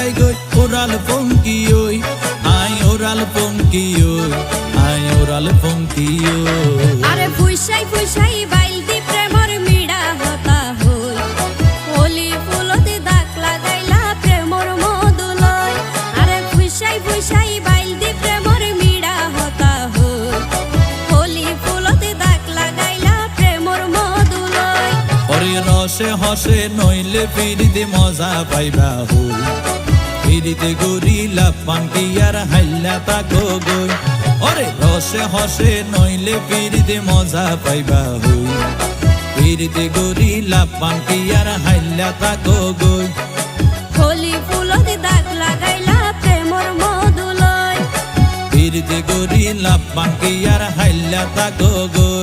যায় গই ওরাল পঙ্কি ওই আই ওরাল পঙ্কি ওই আই ওরাল পঙ্কি ওই আরে ফুইসাই ফুইসাই বাইল দি প্রেমর মিড়া হতা হই হোলি ফুলতে দাগ লাগাইলা প্রেমর মধুলয় আরে ফুইসাই ফুইসাই বাইল দি প্রেমর মিড়া হতা হই হোলি ফুলতে দাগ লাগাইলা প্রেমর মধুলয় ওরে রসে হসে নইলে ফিরিতে মজা পাইবা হই ফিরিতে গরিলা পান্টি আর হাইলা তাকো গই ওরে রসে হসে নইলে ফিরিতে মজা পাইবা হই ফিরিতে গরিলা পান্টি আর হাইলা তাকো গই হোলি ফুলতে দাগ লাগাইলা প্রেমর মধুলয় ফিরিতে গরিলা পান্টি আর হাইলা তাকো গই